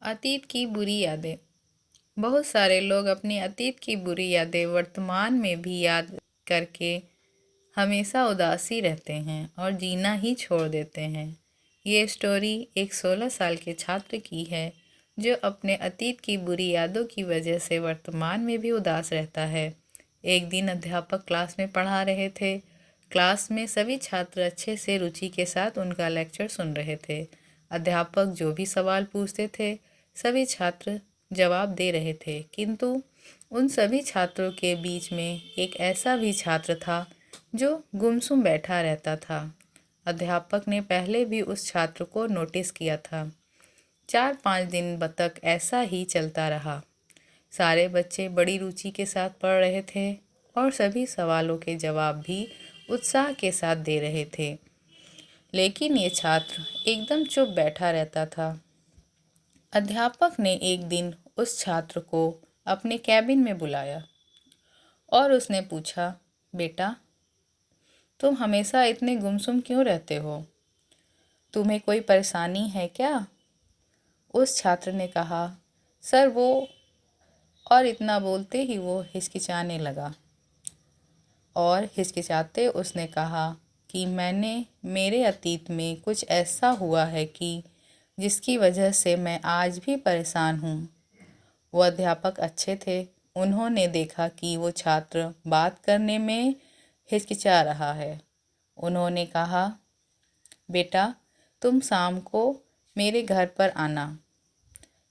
अतीत की बुरी यादें। बहुत सारे लोग अपनी अतीत की बुरी यादें वर्तमान में भी याद करके हमेशा उदासी रहते हैं और जीना ही छोड़ देते हैं। ये स्टोरी एक 16 साल के छात्र की है जो अपने अतीत की बुरी यादों की वजह से वर्तमान में भी उदास रहता है। एक दिन अध्यापक क्लास में पढ़ा रहे थे। क्लास में सभी छात्र अच्छे से रुचि के साथ उनका लेक्चर सुन रहे थे। अध्यापक जो भी सवाल पूछते थे सभी छात्र जवाब दे रहे थे, किंतु उन सभी छात्रों के बीच में एक ऐसा भी छात्र था जो गुमसुम बैठा रहता था। अध्यापक ने पहले भी उस छात्र को नोटिस किया था। 4-5 दिन तक ऐसा ही चलता रहा। सारे बच्चे बड़ी रुचि के साथ पढ़ रहे थे और सभी सवालों के जवाब भी उत्साह के साथ दे रहे थे, लेकिन ये छात्र एकदम चुप बैठा रहता था। अध्यापक ने एक दिन उस छात्र को अपने कैबिन में बुलाया और उसने पूछा, बेटा, तुम हमेशा इतने गुमसुम क्यों रहते हो? तुम्हें कोई परेशानी है क्या? उस छात्र ने कहा, सर वो, और इतना बोलते ही वो हिचकिचाने लगा और हिचकिचाते उसने कहा कि मेरे अतीत में कुछ ऐसा हुआ है कि जिसकी वजह से मैं आज भी परेशान हूँ। वो अध्यापक अच्छे थे। उन्होंने देखा कि वो छात्र बात करने में हिचकिचा रहा है। उन्होंने कहा, बेटा, तुम शाम को मेरे घर पर आना।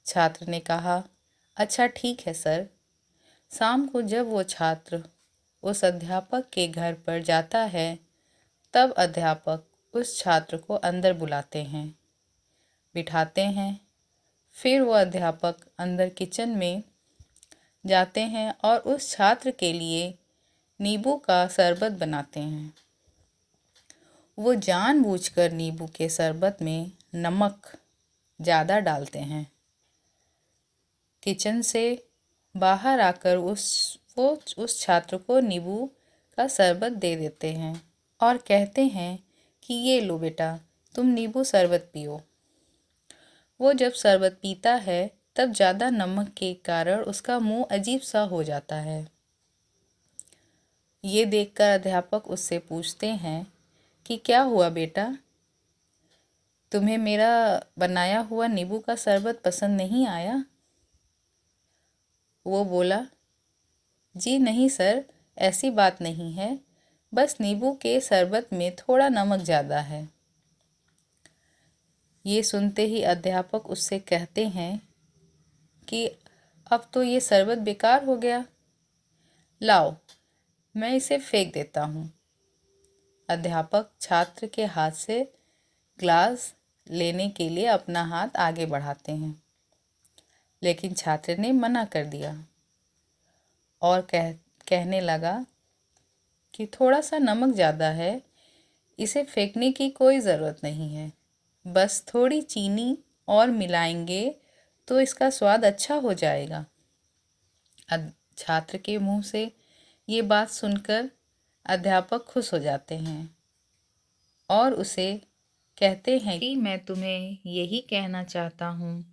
छात्र ने कहा, अच्छा ठीक है सर। शाम को जब वो छात्र उस अध्यापक के घर पर जाता है तब अध्यापक उस छात्र को अंदर बुलाते हैं, बिठाते हैं। फिर वो अध्यापक अंदर किचन में जाते हैं और उस छात्र के लिए नींबू का शरबत बनाते हैं। वो जानबूझकर नींबू के शरबत में नमक ज़्यादा डालते हैं। किचन से बाहर आकर वो उस छात्र को नींबू का शरबत दे देते हैं और कहते हैं कि ये लो बेटा, तुम नींबू शरबत पियो। वो जब शरबत पीता है तब ज़्यादा नमक के कारण उसका मुंह अजीब सा हो जाता है। ये देखकर अध्यापक उससे पूछते हैं कि क्या हुआ बेटा, तुम्हें मेरा बनाया हुआ नींबू का शरबत पसंद नहीं आया? वो बोला, जी नहीं सर, ऐसी बात नहीं है, बस नींबू के शरबत में थोड़ा नमक ज़्यादा है। ये सुनते ही अध्यापक उससे कहते हैं कि अब तो ये शरबत बेकार हो गया, लाओ मैं इसे फेंक देता हूँ। अध्यापक छात्र के हाथ से ग्लास लेने के लिए अपना हाथ आगे बढ़ाते हैं, लेकिन छात्र ने मना कर दिया और कहने लगा कि थोड़ा सा नमक ज़्यादा है, इसे फेंकने की कोई ज़रूरत नहीं है, बस थोड़ी चीनी और मिलाएंगे तो इसका स्वाद अच्छा हो जाएगा। छात्र के मुंह से ये बात सुनकर अध्यापक खुश हो जाते हैं और उसे कहते हैं कि मैं तुम्हें यही कहना चाहता हूँ,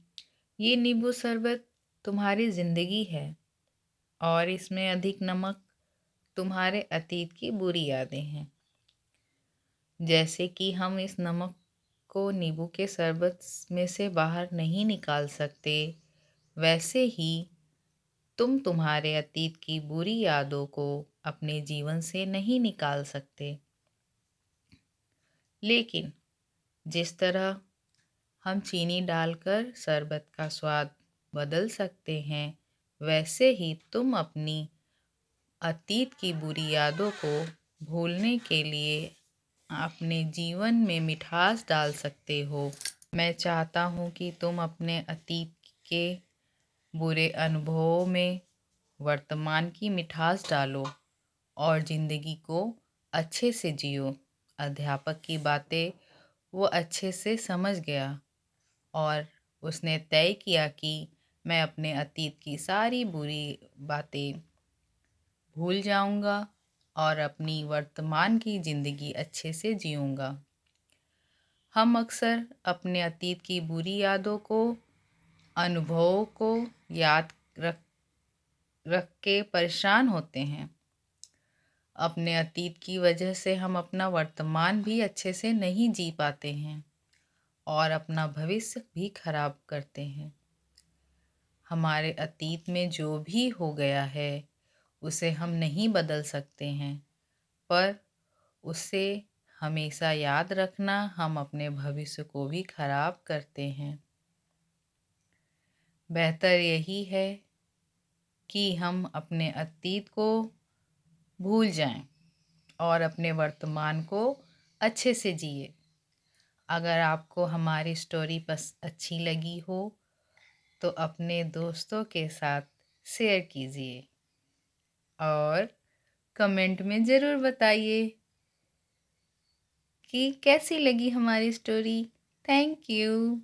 ये नींबू शरबत तुम्हारी ज़िंदगी है और इसमें अधिक नमक तुम्हारे अतीत की बुरी यादें हैं। जैसे कि हम इस नमक को नींबू के शरबत में से बाहर नहीं निकाल सकते, वैसे ही तुम तुम्हारे अतीत की बुरी यादों को अपने जीवन से नहीं निकाल सकते। लेकिन जिस तरह हम चीनी डालकर शरबत का स्वाद बदल सकते हैं, वैसे ही तुम अपनी अतीत की बुरी यादों को भूलने के लिए अपने जीवन में मिठास डाल सकते हो। मैं चाहता हूँ कि तुम अपने अतीत के बुरे अनुभवों में वर्तमान की मिठास डालो और ज़िंदगी को अच्छे से जियो। अध्यापक की बातें वो अच्छे से समझ गया और उसने तय किया कि मैं अपने अतीत की सारी बुरी बातें भूल जाऊंगा और अपनी वर्तमान की ज़िंदगी अच्छे से जीऊंगा। हम अक्सर अपने अतीत की बुरी यादों को अनुभवों को याद रख रख के परेशान होते हैं। अपने अतीत की वजह से हम अपना वर्तमान भी अच्छे से नहीं जी पाते हैं और अपना भविष्य भी खराब करते हैं। हमारे अतीत में जो भी हो गया है उसे हम नहीं बदल सकते हैं, पर उसे हमेशा याद रखना हम अपने भविष्य को भी खराब करते हैं। बेहतर यही है कि हम अपने अतीत को भूल जाएं और अपने वर्तमान को अच्छे से जिए। अगर आपको हमारी स्टोरी अच्छी लगी हो तो अपने दोस्तों के साथ शेयर कीजिए और कमेंट में ज़रूर बताइए कि कैसी लगी हमारी स्टोरी। Thank you.